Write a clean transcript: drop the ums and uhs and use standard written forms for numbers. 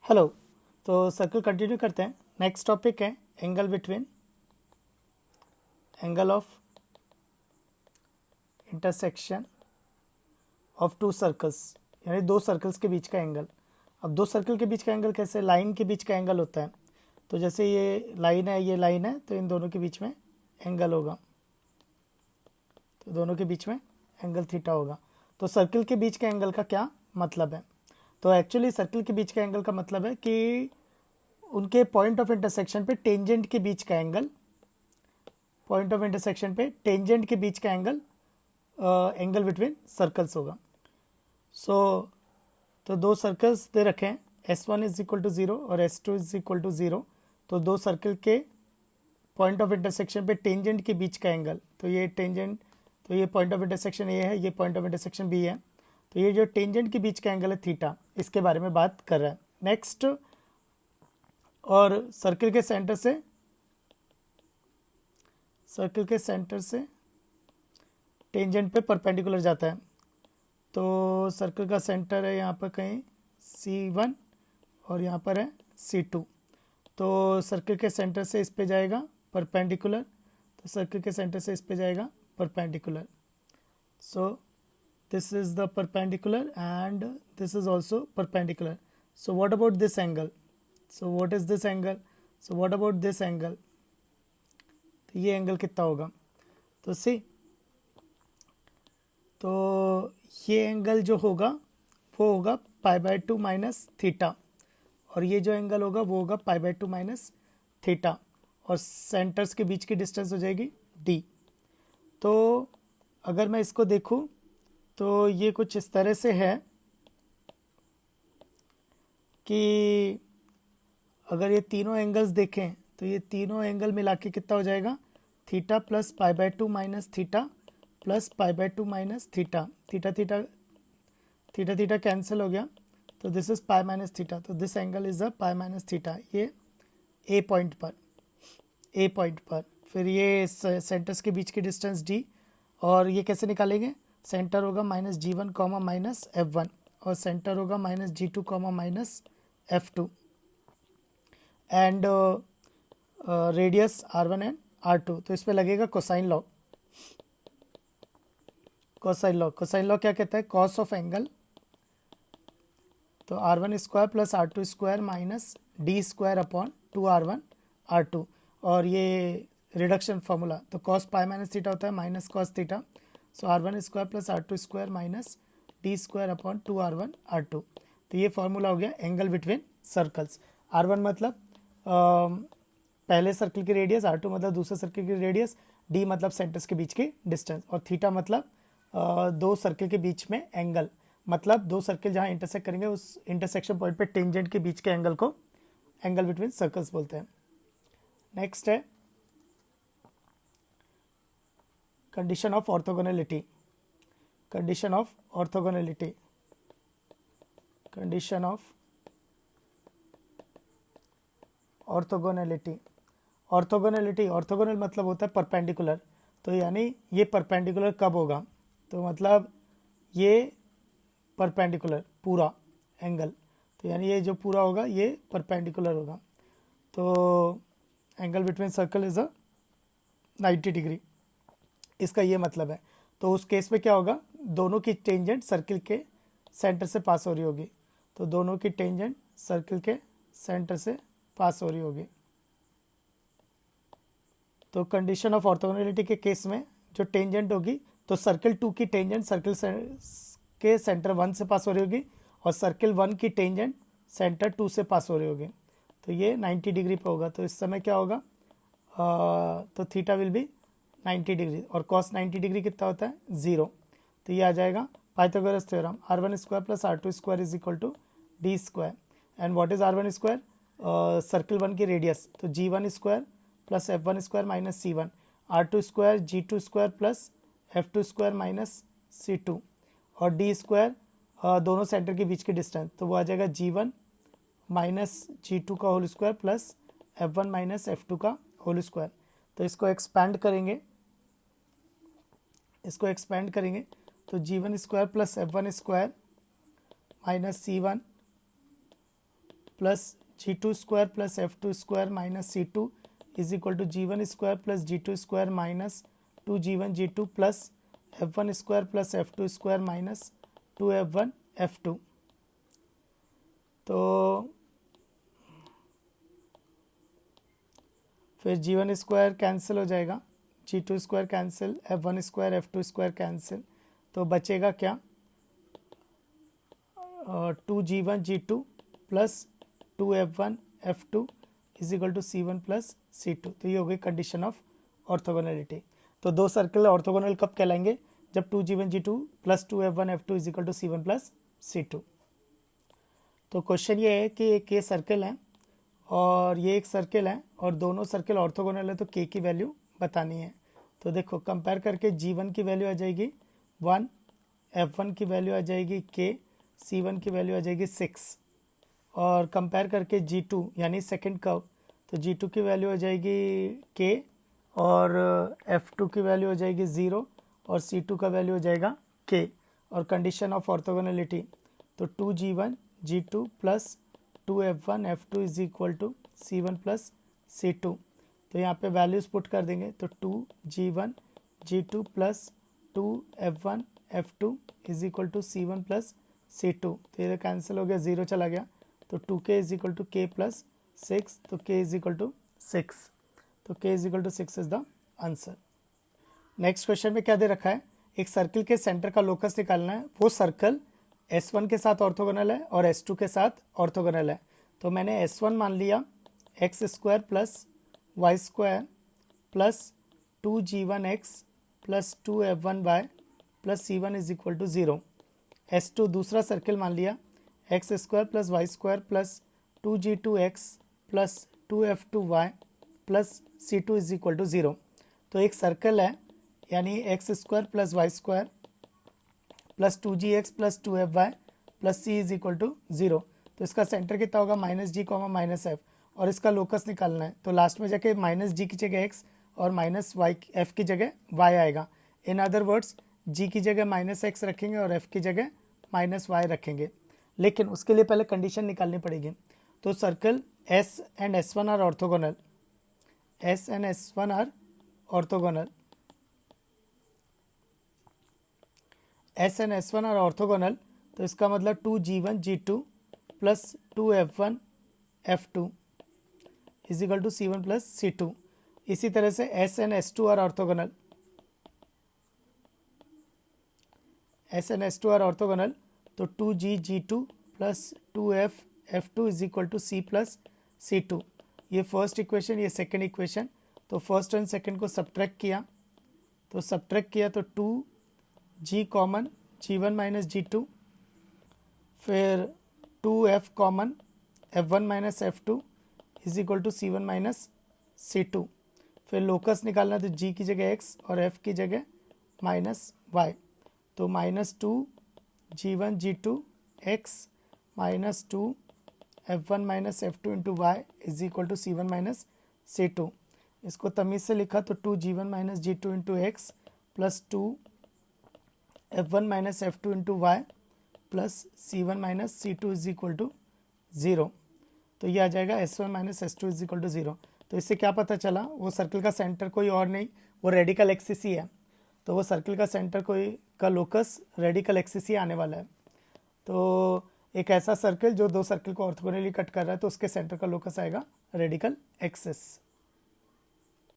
Hello. तो circle continue करते हैं। नेक्स्ट टॉपिक है angle between angle of intersection of to circles, यानी दो सर्कल्स के बीच का एंगल। अब दो सर्कल के बीच का एंगल कैसे? लाइन के बीच का एंगल होता है। तो जैसे ये लाइन है, ये लाइन है, तो इन दोनों के बीच में एंगल होगा, तो दोनों के बीच में एंगल थीटा होगा। तो सर्कल के बीच के एंगल का क्या मतलब है? तो एक्चुअली सर्कल के बीच का एंगल का मतलब है कि उनके पॉइंट ऑफ इंटरसेक्शन पे टेंजेंट के बीच का एंगल, पॉइंट ऑफ इंटरसेक्शन पे टेंजेंट के बीच का एंगल एंगल बिटवीन सर्कल्स होगा। सो तो दो सर्कल्स दे रखे हैं, S1 इज इक्वल टू 0 और S2 इज इक्वल टू 0। तो दो सर्कल के पॉइंट ऑफ इंटरसेक्शन पे टेंजेंट के बीच का एंगल, तो ये टेंजेंट, तो ये पॉइंट ऑफ इंटरसेक्शन ये है, ये पॉइंट ऑफ इंटरसेक्शन बी है। तो ये जो टेंजेंट के बीच का एंगल है थीटा, इसके बारे में बात कर रहा है। नेक्स्ट, और सर्कल के सेंटर से, सर्कल के सेंटर से टेंजेंट पे परपेंडिकुलर जाता है। तो सर्कल का सेंटर है यहाँ पर कहीं C1 और यहाँ पर है C2। तो सर्कल के सेंटर से इस पे जाएगा परपेंडिकुलर, तो सर्कल के सेंटर से इस पे जाएगा perpendicular. So this is the perpendicular and this is also perpendicular. So what about this angle? So what is this angle? So what about this angle? तो ये एंगल कितना होगा? तो सी, तो ये एंगल जो होगा वो होगा π/2 माइनस थीटा, और ये जो एंगल होगा वो होगा π/2 माइनस थीटा, और सेंटर्स के बीच की डिस्टेंस हो जाएगी d। तो अगर मैं इसको देखूं तो ये कुछ इस तरह से है कि अगर ये तीनों एंगल्स देखें तो ये तीनों एंगल मिला के कितना हो जाएगा? Theta plus π/2 minus theta plus π/2 minus theta, theta theta theta theta cancel हो गया, तो this is pi minus theta. तो this angle is a pi minus theta, ये ए पॉइंट पर, ए पॉइंट पर। फिर ये सेंटर्स के बीच की डिस्टेंस डी, और ये कैसे निकालेंगे? सेंटर होगा minus G1 comma minus F1, और सेंटर होगा minus G2 comma minus F2, and radius R1 and R2। तो इस पर लगेगा cosine law. Cosine law, cosine law क्या कहता है? कॉस ऑफ एंगल, तो R1 square plus R2 square minus D square upon 2R1 R2, और ये रिडक्शन फार्मूला, तो कॉस पाई माइनस थीटा होता है माइनस कॉस थीटा। सो R1 square plus R2 square minus D square upon 2R1 R2। तो ये formula हो गया angle between circles. R1 मतलब पहले सर्कल की रेडियस, R2 मतलब दूसरे सर्कल की रेडियस, D मतलब सेंटर्स के बीच की डिस्टेंस, और थीटा मतलब दो सर्कल के बीच में एंगल, मतलब दो सर्कल जहाँ इंटरसेक्ट करेंगे उस इंटरसेक्शन पॉइंट पे टेंजेंट के बीच के एंगल को एंगल बिटवीन सर्कल्स बोलते हैं। नेक्स्ट है condition of orthogonality, condition of orthogonality, condition of orthogonality. Orthogonality, orthogonal मतलब होता है परपेंडिकुलर। तो यानी ये परपेंडिकुलर कब होगा? तो मतलब ये परपेंडिकुलर पूरा एंगल, तो यानी ये जो पूरा होगा ये परपेंडिकुलर होगा। तो angle between circle is a 90 degree, इसका ये मतलब है। तो उस केस में क्या होगा? दोनों की टेंजेंट सर्कल के सेंटर से पास हो रही होगी, तो दोनों की टेंजेंट सर्कल के सेंटर से पास हो रही होगी। तो कंडीशन ऑफ ऑर्थोगोनैलिटी के केस में जो टेंजेंट होगी, तो सर्कल 2 की टेंजेंट सर्कल के सेंटर 1 से पास हो रही होगी, और सर्कल 1 की टेंजेंट सेंटर 2 से पास हो रही होगी। तो ये 90 डिग्री पे होगा। तो इस समय क्या होगा? तो थीटा विल बी 90 डिग्री, और कॉस 90 डिग्री कितना होता है? 0। तो ये आ जाएगा Pythagoras theorem, R1 square plus R2 square is equal to D square. And what is R1 square? Circle 1 की रेडियस, तो G1 square plus F1 square minus C1, R2 square G2 square plus F2 square minus C2, और D square दोनों centre के बीच की distance, तो वो आ जाएगा G1 minus G2 का whole square plus F1 minus F2 का होल स्क्वायर। तो इसको एक्सपैंड करेंगे, इसको एक्सपैंड करेंगे, तो G1 square plus F1 square minus C1 plus G2 square plus F2 square minus C2 is equal to G1 square plus G2 square minus 2G1 G2 plus F1 square plus F2 square minus 2F1 F2। तो फिर G1 square cancel हो जाएगा, G2 square cancel, F1 square F2 square cancel, तो बचेगा क्या 2G1 G2 plus 2F1 F2 is equal to C1 plus C2। तो ये हो गई कंडीशन ऑफ ऑर्थोगोनलिटी। तो दो सर्कल ऑर्थोगोनल कब कहलाएंगे, जब 2G1 G2 plus 2F1 F2 is equal to C1 plus C2। तो क्वेश्चन ये है कि एक ये सर्कल है और ये एक सर्कल है और दोनों सर्कल ऑर्थोगोनल है, तो k की वैल्यू बतानी है। तो देखो कंपेयर करके G1 की वैल्यू आ जाएगी 1, F1 की वैल्यू आ जाएगी k, C1 की वैल्यू आ जाएगी 6, और कंपेयर करके G2 यानी सेकंड कर्व, तो G2 की वैल्यू आ जाएगी k और F2 की वैल्यू हो जाएगी 0 और C2 का वैल्यू हो जाएगा k। और कंडीशन ऑफ ऑर्थोगोनलिटी, तो 2G1 G2 plus 2F1 F2 is equal to C1 plus C2। तो यहाँ पे वैल्यूज़ पुट कर देंगे, तो 2G1 G2 plus 2F1 F2 is equal to C1 plus C2। तो ये कैंसिल हो गया, 0 चला गया, तो 2k is equal to k plus 6, तो k इज इक्वल टू 6, तो k is equal to 6 is the answer. Next question में क्या दे रखा है, एक सर्कल के सेंटर का लोकस निकालना है, वो सर्कल S1 के साथ ऑर्थोगोनल है और S2 के साथ ऑर्थोगोनल है। तो मैंने S1 मान लिया x square plus y square plus 2G1x plus 2F1y plus C1 is equal to 0। S2 दूसरा सर्कल मान लिया x square plus y square plus 2G2x plus 2F2y plus C2 is equal to 0। तो एक circle है यानी x square plus y square plus 2gx plus 2fy plus c is equal to 0। तो इसका centre कितना होगा minus g comma minus f, और इसका लोकस निकालना है, तो लास्ट में जाके माइनस जी की जगह x और माइनस वाई एफ की जगह y आएगा। इन अदर वर्ड्स g की जगह माइनस एक्स रखेंगे और f की जगह माइनस वाई रखेंगे, लेकिन उसके लिए पहले कंडीशन निकालनी पड़ेगी। तो circle S and S1 are orthogonal, S and S1 are orthogonal, S and S1 are orthogonal, तो इसका मतलब 2G1 G2 plus 2F1 F2 is equal to C1 plus C2। इसी तरह से S and S2 are orthogonal, S and S2 are orthogonal, तो 2G G2 plus 2F F2 is equal to C plus C2। ये first equation, ये second equation. तो first and second को subtract किया, तो सब्ट्रैक्ट किया तो 2G common G1 minus G2, फिर 2F common F1 minus F2 is equal to C1 minus C2। फिर लोकस निकालना, तो G की जगह x और F की जगह माइनस y, तो minus 2G1 G2 x minus 2F1 minus F2 into y is equal to C1 minus C2। इसको तमीज़ से लिखा तो 2G1 minus G2 into x plus 2F1 minus F2 into y plus C1 minus C2 is equal to 0। तो ये आ जाएगा S1 minus S2 is equal to 0। तो इससे क्या पता चला, वो सर्कल का सेंटर कोई और नहीं, वो रेडिकल एक्सिस ही है। तो वो सर्कल का सेंटर कोई का लोकस रेडिकल एक्सिस ही आने वाला है। तो एक ऐसा सर्कल जो दो सर्कल को ऑर्थोगोनली कट कर रहा है, तो उसके सेंटर का लोकस आएगा रेडिकल एक्सिस।